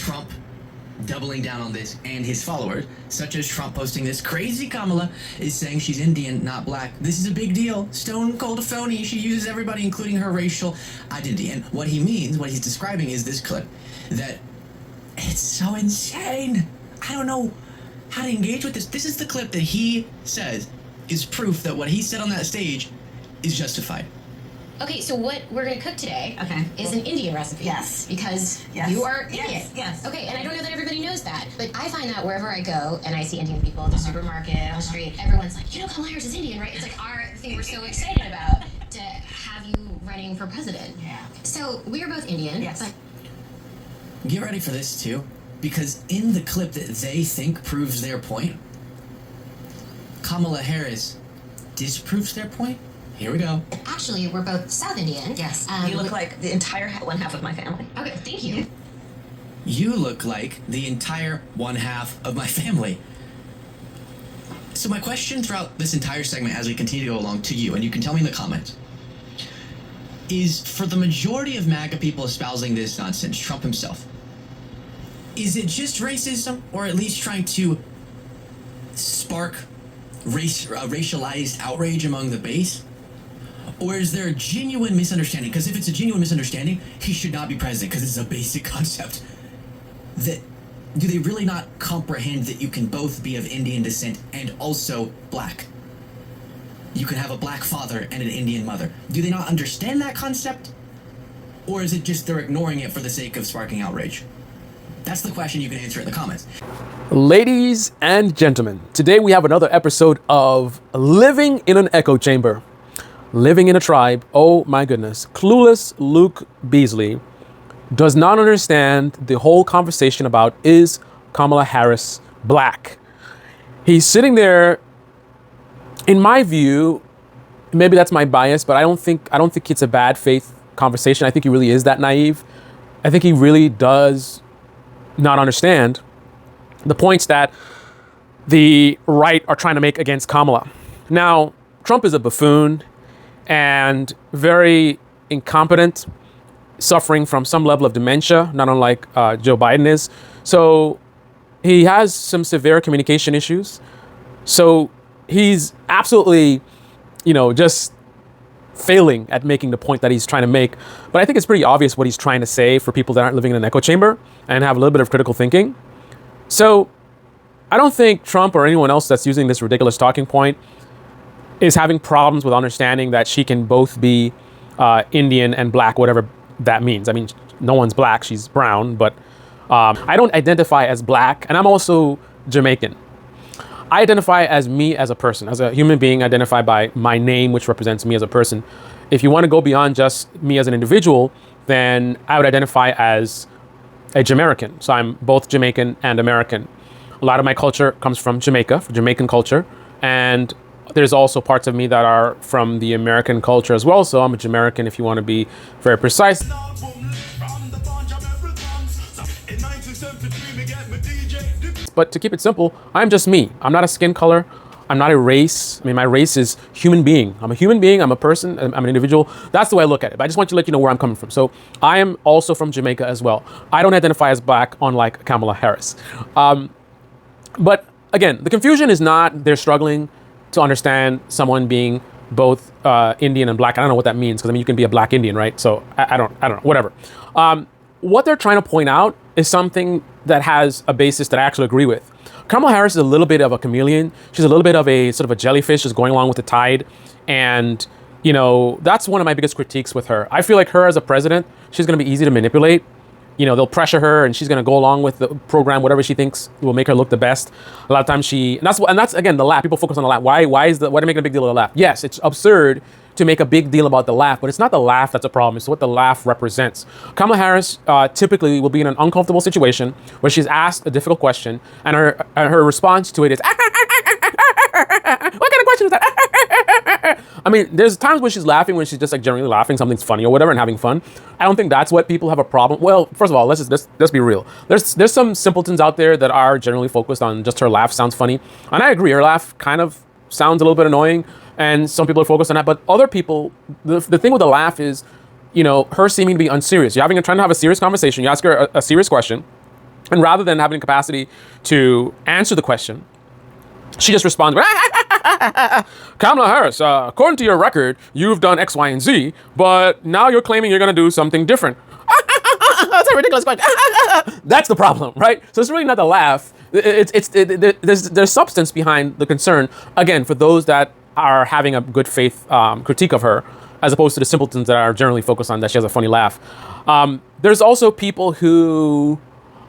Trump doubling down on this and his followers, such as Trump posting this, crazy Kamala is saying she's Indian, not black. This is a big deal. Stone cold phony. She uses everybody, including her racial identity. And what he means, what he's describing is this clip that it's so insane. I don't know how to engage with this. This is the clip that he says is proof that what he said on that stage is justified. Okay, so what we're going to cook today is an Indian recipe. Yes. Because you are Indian. Yes. Okay, and I don't know that everybody knows that, but I find that wherever I go and I see Indian people at the supermarket, on the street, everyone's like, you know, Kamala Harris is Indian, right? It's like our thing we're so excited about to have you running for president. Yeah. So we are both Indian. Yes. But Get ready for this too, because in the clip that they think proves their point, Kamala Harris disproves their point. Here we go. actually, we're both South Indian. Yes. You look like the entire one half of my family. Okay, thank you. You look like the entire one half of my family. So my question throughout this entire segment as we continue to go along to you, and you can tell me in the comments, is for the majority of MAGA people espousing this nonsense, Trump himself, is it just racism, or at least trying to spark racialized outrage among the base? Or is there a genuine misunderstanding? Because if it's a genuine misunderstanding, he should not be president, because it's a basic concept. That, do they really not comprehend that you can both be of Indian descent and also black? You can have a black father and an Indian mother. Do they not understand that concept? Or is it just they're ignoring it for the sake of sparking outrage? That's the question. You can answer in the comments. Ladies and gentlemen, today we have another episode of Living in an Echo Chamber. Living in a tribe. Oh my goodness. Clueless Luke Beasley does not understand the whole conversation about, is Kamala Harris black? He's sitting there, in my view, maybe that's my bias, but I don't think it's a bad faith conversation. I think he really is that naive. I think he really does not understand the points that the right are trying to make against Kamala. Now, Trump is a buffoon and very incompetent, suffering from some level of dementia, not unlike Joe Biden is. So he has some severe communication issues. So he's absolutely, just failing at making the point that he's trying to make. But I think it's pretty obvious what he's trying to say for people that aren't living in an echo chamber and have a little bit of critical thinking. So I don't think Trump or anyone else that's using this ridiculous talking point is having problems with understanding that she can both be Indian and black, whatever that means. I mean, no one's black, she's brown, but I don't identify as black, and I'm also Jamaican. I identify as me as a person, as a human being, identified by my name, which represents me as a person. If you want to go beyond just me as an individual, then I would identify as a Jamaican. So I'm both Jamaican and American. A lot of my culture comes from Jamaica, Jamaican culture, and there's also parts of me that are from the American culture as well. So I'm a Jamaican, if you want to be very precise. But to keep it simple, I'm just me. I'm not a skin color. I'm not a race. I mean, my race is human being. I'm a human being. I'm a person. I'm an individual. That's the way I look at it. But I just want to let you know where I'm coming from. So I am also from Jamaica as well. I don't identify as black, unlike Kamala Harris. But again, the confusion is not they're struggling to understand someone being both Indian and black. I don't know what that means, because I mean, you can be a black Indian, right? So I don't know, whatever. What they're trying to point out is something that has a basis that I actually agree with. Kamala Harris is a little bit of a chameleon. She's a little bit of a sort of a jellyfish, just going along with the tide. And, that's one of my biggest critiques with her. I feel like her as a president, she's going to be easy to manipulate. They'll pressure her and she's going to go along with the program, whatever she thinks will make her look the best. A lot of times and that's again, the laugh. People focus on the laugh. Why are they making a big deal of the laugh? Yes, it's absurd to make a big deal about the laugh, but it's not the laugh that's a problem. It's what the laugh represents. Kamala Harris typically will be in an uncomfortable situation where she's asked a difficult question and her response to it is, what kind of question is that? I mean, there's times when she's laughing, when she's just like generally laughing, something's funny or whatever and having fun. I don't think that's what people have a problem. Well, first of all, let's be real. There's some simpletons out there that are generally focused on just her laugh sounds funny. And I agree, her laugh kind of sounds a little bit annoying. And some people are focused on that, but other people, the thing with the laugh is, her seeming to be unserious. You're trying to have a serious conversation. You ask her a serious question, And rather than having the capacity to answer the question, she just responds, Kamala Harris, according to your record, you've done X, Y, and Z, but now you're claiming you're going to do something different. That's a ridiculous question. That's the problem, right? So it's really not the laugh. There's substance behind the concern, again, for those that are having a good faith critique of her, as opposed to the simpletons that are generally focused on that she has a funny laugh. There's also people who,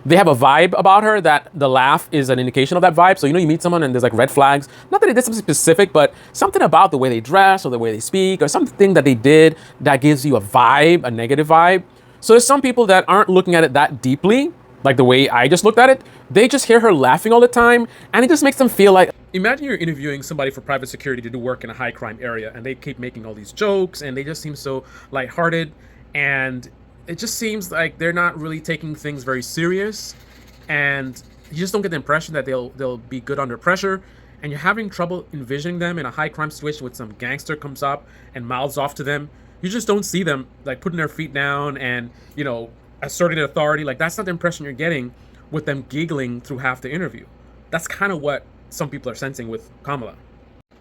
they have a vibe about her that the laugh is an indication of that vibe. So, you know, you meet someone and there's like red flags. Not that they did something specific, but something about the way they dress or the way they speak or something that they did that gives you a vibe, a negative vibe. So there's some people that aren't looking at it that deeply, like the way I just looked at it. They just hear her laughing all the time and it just makes them feel like, imagine you're interviewing somebody for private security to do work in a high crime area and they keep making all these jokes and they just seem so lighthearted, and it just seems like they're not really taking things very serious, and you just don't get the impression that they'll be good under pressure, and you're having trouble envisioning them in a high crime situation with some gangster comes up and mouths off to them. You just don't see them like putting their feet down and, you know, asserting their authority. Like, that's not the impression you're getting with them giggling through half the interview. That's kind of what some people are sensing with Kamala.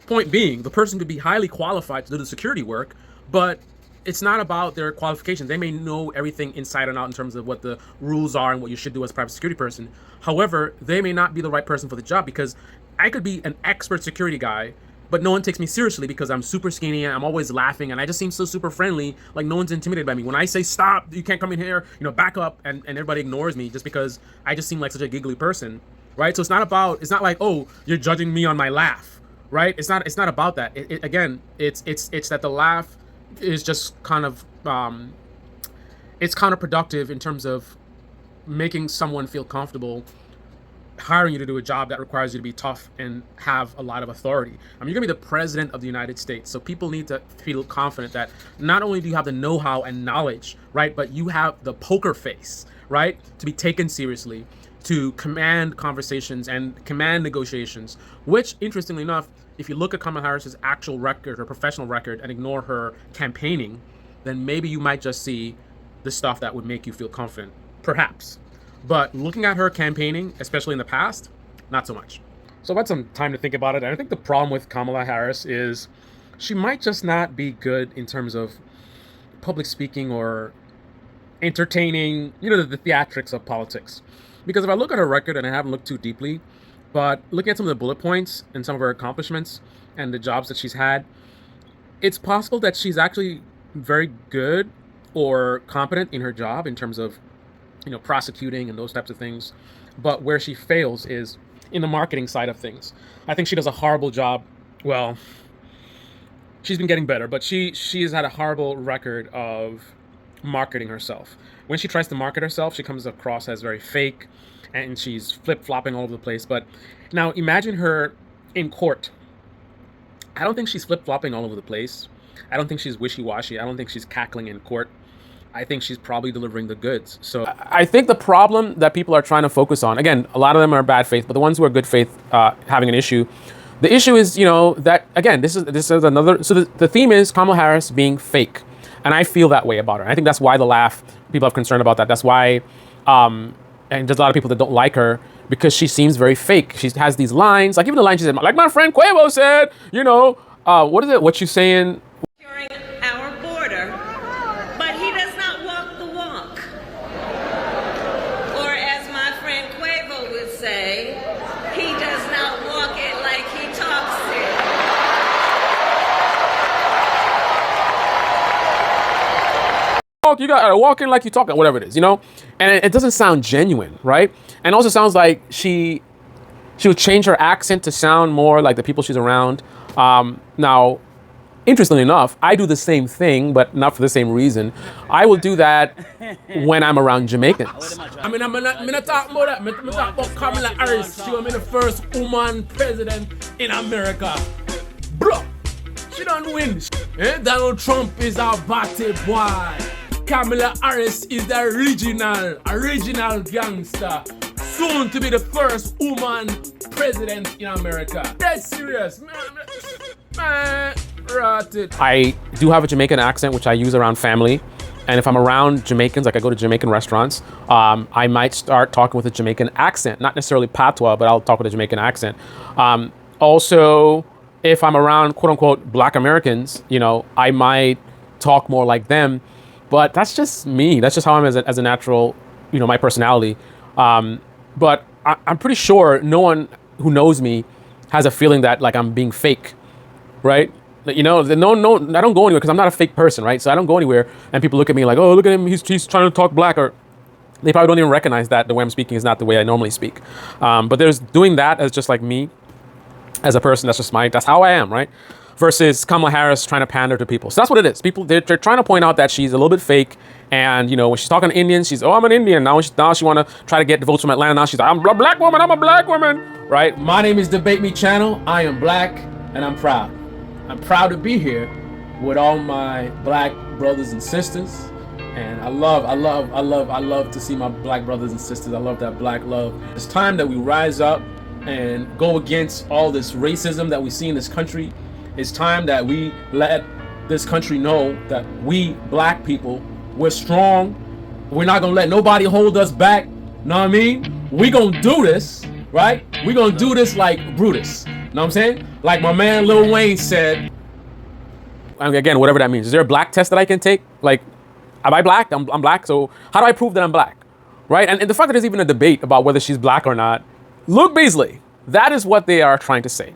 Point being, the person could be highly qualified to do the security work, but it's not about their qualifications. They may know everything inside and out in terms of what the rules are and what you should do as a private security person. However, they may not be the right person for the job, because I could be an expert security guy, but no one takes me seriously because I'm super skinny and I'm always laughing and I just seem so super friendly, like no one's intimidated by me. When I say stop, you can't come in here, you know, back up, and everybody ignores me just because I just seem like such a giggly person, right? So it's not like, oh, you're judging me on my laugh, right? It's not about that. Again, it's that the laugh is just kind of it's counterproductive in terms of making someone feel comfortable hiring you to do a job that requires you to be tough and have a lot of authority. I mean, you're gonna be the president of the United States, so people need to feel confident that not only do you have the know-how and knowledge, right, but you have the poker face, right, to be taken seriously, to command conversations and command negotiations, which, interestingly enough, if you look at Kamala Harris's actual record, her professional record, and ignore her campaigning, then maybe you might just see the stuff that would make you feel confident, perhaps. But looking at her campaigning, especially in the past, not so much. So I've had some time to think about it, and I think the problem with Kamala Harris is she might just not be good in terms of public speaking or entertaining, you know, the theatrics of politics. Because if I look at her record, and I haven't looked too deeply, but looking at some of the bullet points and some of her accomplishments and the jobs that she's had, it's possible that she's actually very good or competent in her job in terms of, you know, prosecuting and those types of things. But where she fails is in the marketing side of things. I think she does a horrible job. Well, she's been getting better, but she's had a horrible record of marketing herself. When she tries to market herself, she comes across as very fake, and she's flip-flopping all over the place. But now imagine her in court. I don't think she's flip-flopping all over the place. I don't think she's wishy-washy. I don't think she's cackling in court. I think she's probably delivering the goods. So I think the problem that people are trying to focus on, again, a lot of them are bad faith, but the ones who are good faith having an issue. The issue is, you know, that, again, this is another, so the theme is Kamala Harris being fake. And I feel that way about her. I think that's why the laugh, people have concern about that. That's why, and there's a lot of people that don't like her because she seems very fake. She has these lines, like even the line she said, like my friend Quavo said, you know, what is it? What you saying? Our border, but he does not walk the walk. Or as my friend Quavo would say, he does not walk it like he talks it. You got to walk in like you talk, whatever it is, you know? And it doesn't sound genuine, right? And also sounds like she would change her accent to sound more like the people she's around. Now, interestingly enough, I do the same thing, but not for the same reason. I will do that when I'm around Jamaicans. I mean, I'm not talking about that. I'm talking about Kamala Harris. She will be the first woman president in America. Bro, she don't win. Donald Trump is our batty boy. Kamala Harris is the original gangster. Soon to be the first woman president in America. That's serious, man. I do have a Jamaican accent, which I use around family. And if I'm around Jamaicans, like I go to Jamaican restaurants, I might start talking with a Jamaican accent, not necessarily patois, but I'll talk with a Jamaican accent. Also, if I'm around quote unquote Black Americans, you know, I might talk more like them, but that's just me. That's just how I'm as a natural, you know, my personality. But I'm pretty sure no one who knows me has a feeling that like I'm being fake, right? You know, no, I don't go anywhere because I'm not a fake person, right? So I don't go anywhere and people look at me like, oh, look at him, he's trying to talk black, or they probably don't even recognize that the way I'm speaking is not the way I normally speak. But there's doing that as just like me, as a person, that's how I am, right? Versus Kamala Harris trying to pander to people. So that's what it is. People, they're trying to point out that she's a little bit fake. And, you know, when she's talking to Indians, she's, oh, I'm an Indian. Now she want to try to get the votes from Atlanta. Now she's like, I'm a black woman, right? My name is Debate Me Channel. I am black and I'm proud. I'm proud to be here with all my black brothers and sisters. And I love to see my black brothers and sisters. I love that black love. It's time that we rise up and go against all this racism that we see in this country. It's time that we let this country know that we black people, we're strong. We're not gonna let nobody hold us back. Know what I mean? We gonna do this, right? We gonna do this like Brutus. Know what I'm saying? Like my man Lil Wayne said. Again, whatever that means. Is there a black test that I can take? Like, am I black? I'm black. So how do I prove that I'm black? Right? And the fact that there's even a debate about whether she's black or not. Luke Beasley, that is what they are trying to say.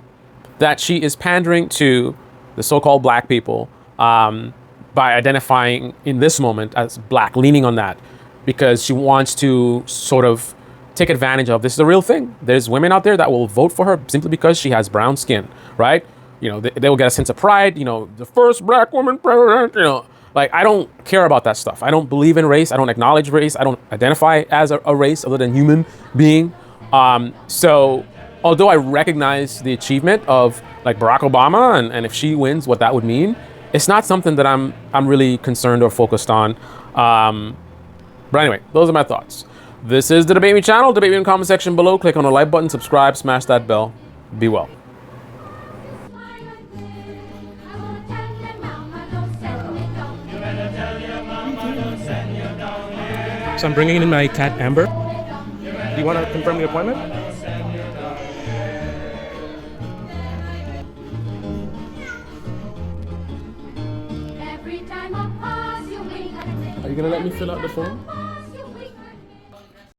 That she is pandering to the so-called black people by identifying in this moment as black, leaning on that, because she wants to sort of take advantage of this is a real thing. There's women out there that will vote for her simply because she has brown skin, right? You know, they will get a sense of pride, you know, the first black woman president, you know. Like, I don't care about that stuff. I don't believe in race. I don't acknowledge race. I don't identify as a race other than human being. So although I recognize the achievement of like Barack Obama and if she wins, what that would mean, it's not something that I'm really concerned or focused on. But anyway, those are my thoughts. This is the Debate Me channel. Debate me in the comment section below. Click on the like button, subscribe, smash that bell. Be well. So I'm bringing in my cat Amber. Do you want to confirm the appointment? Are you gonna let me fill out the form?